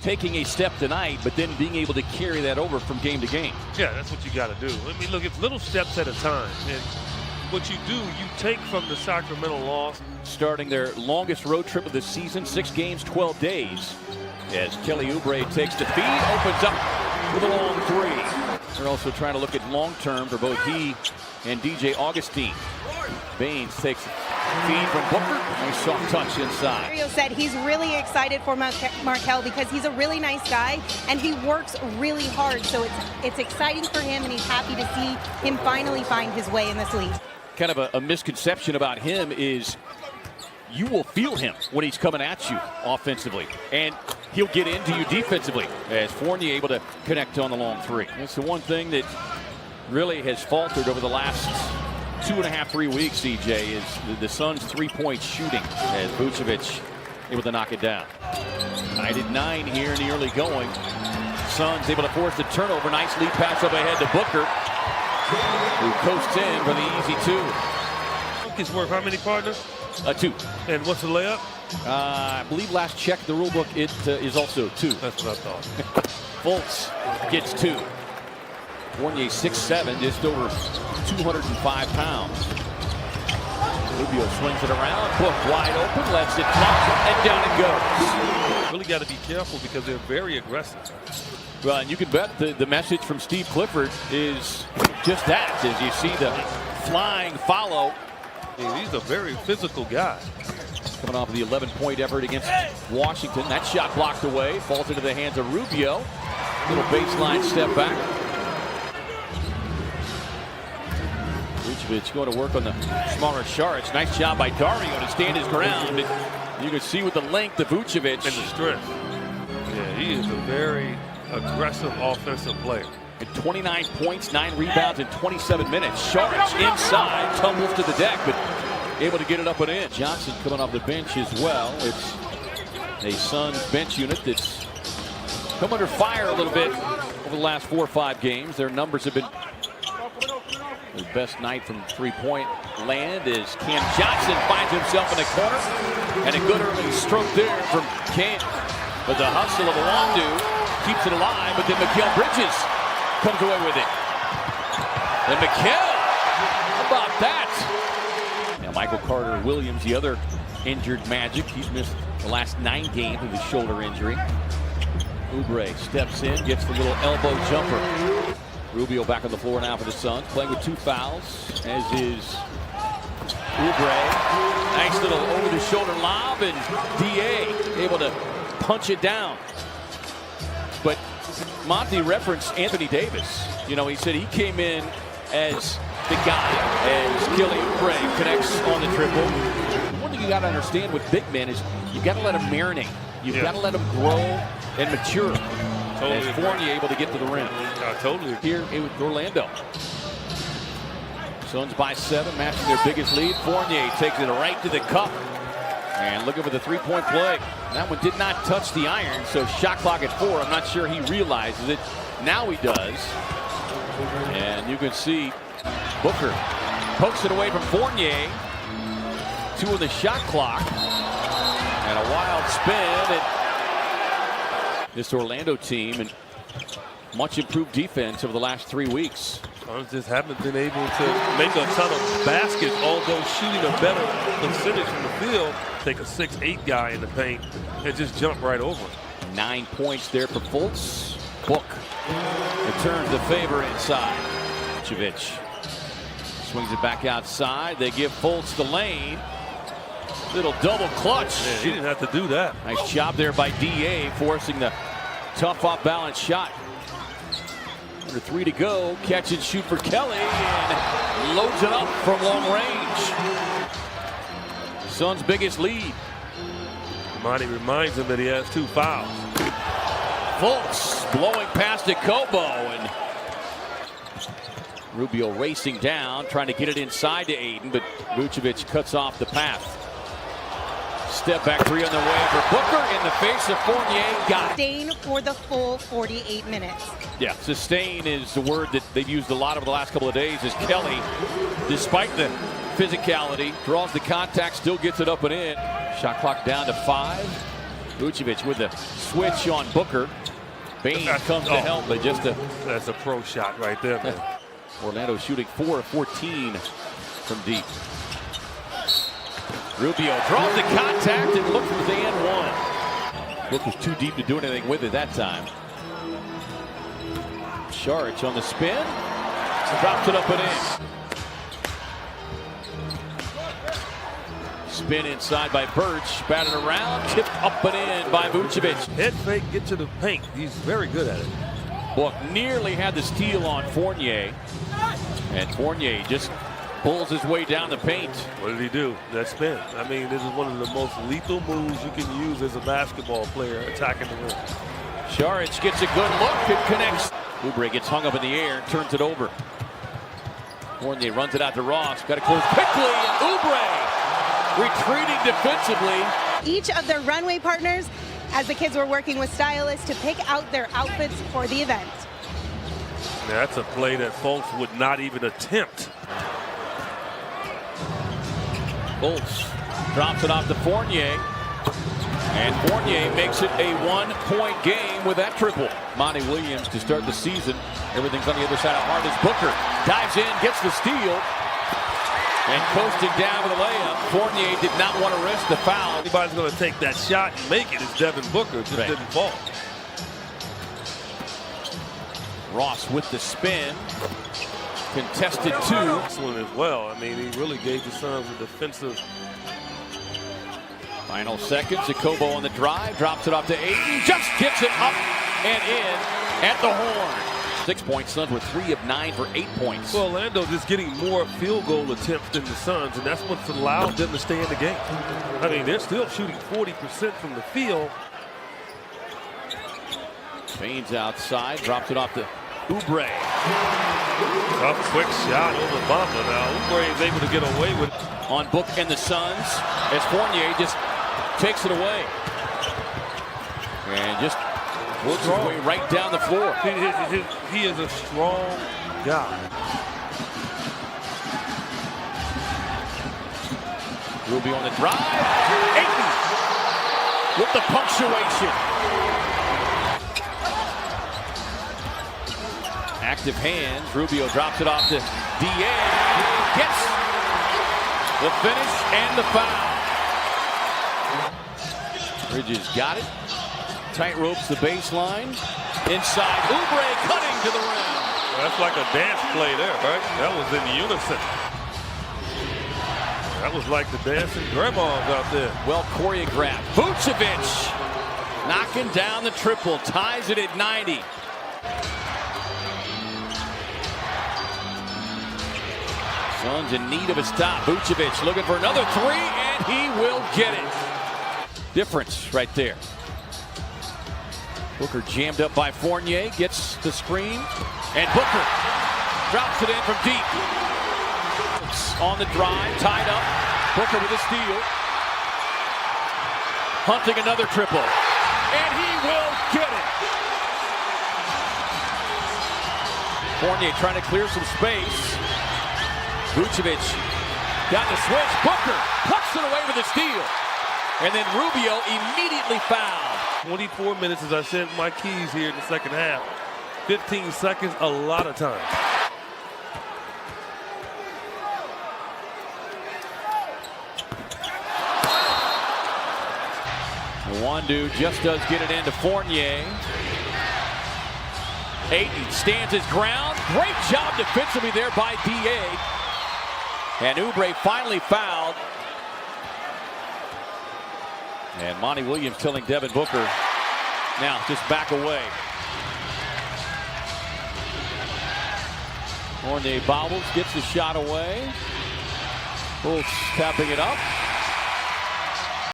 taking a step tonight, but then being able to carry that over from game to game. Yeah, that's what you got to do. I mean, look, it's little steps at a time. And what you do, you take from the Sacramento loss. Starting their longest road trip of the season, 6 games, 12 days. As Kelly Oubre takes the feed, opens up with a long 3. They're also trying to look at long term for both he and DJ Augustine. Baines takes feed from Booker. Nice soft touch inside. Mario said he's really excited for Markelle because he's a really nice guy and he works really hard. So it's exciting for him, and he's happy to see him finally find his way in this league. Kind of a misconception about him is you will feel him when he's coming at you offensively, and he'll get into you defensively, as Fournier able to connect on the long 3. That's the one thing that really has faltered over the last 2.5, 3 weeks, CJ, is the Suns' 3-point shooting, as Vucevic able to knock it down. Tied at 9 here in the early going. Suns able to force the turnover. Nice lead pass up ahead to Booker, who coasts in for the easy 2. It's worth how many, partners? 2. And what's the layup? I believe last check the rule book, it is also 2. That's what I thought. Fultz gets 2. Fournier 6'7", just over 205 pounds. Rubio swings it around, Book wide open, lets it fly, and down it goes. Really got to be careful because they're very aggressive. Well, and you can bet the message from Steve Clifford is just that, as you see the flying follow. He's a very physical guy. Coming off of the 11-point effort against Washington. That shot blocked away, falls into the hands of Rubio. Little baseline step back. Vucevic going to work on the smaller Sharks. Nice job by Dario to stand his ground. You can see with the length of Vucevic. And the strength. Yeah, he is a very aggressive offensive player. At 29 points, 9 rebounds in 27 minutes. Sharks inside, tumbles to the deck, but able to get it up and in. Johnson coming off the bench as well. It's a Suns bench unit that's come under fire a little bit over the last 4 or 5 games. Their numbers have been the best night from 3-point land as Cam Johnson finds himself in the corner. And a good early stroke there from Cam. But the hustle of Awandu keeps it alive, but then Mikal Bridges comes away with it. And Mikal, how about that? Now Michael Carter-Williams, the other injured Magic. He's missed the last 9 games with his shoulder injury. Oubre steps in, gets the little elbow jumper. Rubio back on the floor now for the Suns, playing with 2 fouls, as is Oubre. Nice little over-the-shoulder lob, and D.A. able to punch it down. But Monty referenced Anthony Davis. You know, he said he came in as the guy, as Kelly Oubre connects on the triple. One thing you got to understand with big men is you've got to let them marinate. You've got to let them grow and mature. Totally. As Fournier able to get to the rim. Totally. Here with Orlando. Suns by 7, matching their biggest lead. Fournier takes it right to the cup. And looking for the 3-point play. That one did not touch the iron, so shot clock at 4. I'm not sure he realizes it. Now he does. And you can see Booker pokes it away from Fournier. 2 on the shot clock. And a wild spin. This Orlando team, and much improved defense over the last 3 weeks. Suns just haven't been able to make a ton of baskets, although shooting a better percentage from the field. Take a 6'8" guy in the paint and just jump right over. 9 points there for Fultz. Book returns the favor inside. Vucevic swings it back outside. They give Fultz the lane. Little double clutch. Yeah, he didn't have to do that. Nice job there by D.A. forcing the tough off-balance shot. Under 3 to go. Catch and shoot for Kelly, and loads it up from long range. Suns' biggest lead. Monty reminds him that he has 2 fouls. Fultz blowing past to Kobo, and Rubio racing down, trying to get it inside to Ayton, but Vucevic cuts off the path. Step back 3 on the way for Booker in the face of Fournier. Got it. Sustain for the full 48 minutes. Yeah, sustain is the word that they've used a lot over the last couple of days, as Kelly, despite the physicality, draws the contact, still gets it up and in. Shot clock down to 5. Vucevic with the switch on Booker. Baines comes to help, but just a... That's a pro shot right there, man. Orlando shooting 4 of 14 from deep. Rubio draws the contact and looks for the and one. Book was too deep to do anything with it that time. Saric on the spin. Drops it up and in. Spin inside by Birch. Batted around. Tipped up and in by Vucevic. Head fake, get to the paint. He's very good at it. Book nearly had the steal on Fournier. And Fournier just pulls his way down the paint. What did he do? That spin. I mean, this is one of the most lethal moves you can use as a basketball player attacking the rim. Saric gets a good look. It connects. Oubre gets hung up in the air and turns it over. Fournier runs it out to Ross. Got to close quickly. And Oubre retreating defensively. Each of their runway partners, as the kids were working with stylists to pick out their outfits for the event. Yeah, that's a play that folks would not even attempt. Bolts drops it off to Fournier. And Fournier makes it a one-point game with that triple. Monty Williams to start the season. Everything's on the other side of Harden's. Booker dives in, gets the steal. And coasting down with a layup. Fournier did not want to risk the foul. Anybody's going to take that shot and make it. It's Devin Booker. Just didn't fall. Ross with the spin. Contested two. Excellent as well. I mean, he really gave the Suns a defensive. Final seconds. Jacobo on the drive. Drops it off to Ayton. Just gets it up and in at the horn. 6-point Suns were 3 of 9 for 8 points. Well, Orlando just getting more field goal attempts than the Suns, and that's what's allowed them to stay in the game. I mean, they're still shooting 40% from the field. Baines outside. Drops it off to Oubre. A quick shot over Bamba. Now, Oubre is able to get away with it. On Book and the Suns as Fournier just takes it away. And just works his way right down the floor. He is a strong guy. Rubio on the drive. Ayton with the punctuation. Active hands. Rubio drops it off to DA. Gets the finish and the foul. Bridges got it. Tight ropes the baseline. Inside. Oubre cutting to the rim. Well, that's like a dance play there, right? That was in unison. That was like the dancing grandmas out there. Well choreographed. Vucevic knocking down the triple. Ties it at 90. Suns in need of a stop. Vucevic looking for another three, and he will get it. Difference right there. Booker jammed up by Fournier, gets the screen, and Booker drops it in from deep. On the drive, tied up. Booker with a steal. Hunting another triple, and he will get it. Fournier trying to clear some space. Vucevic got the switch. Booker puts it away with a steal. And then Rubio immediately fouled. 24 minutes, as I said, my keys here in the second half. 15 seconds, a lot of time. Wandu just does get it into Fournier. Ayton stands his ground. Great job defensively there by DA. And Oubre finally fouled. And Monty Williams telling Devin Booker, now just back away. Fournier bobbles, gets the shot away. Bulls tapping it up.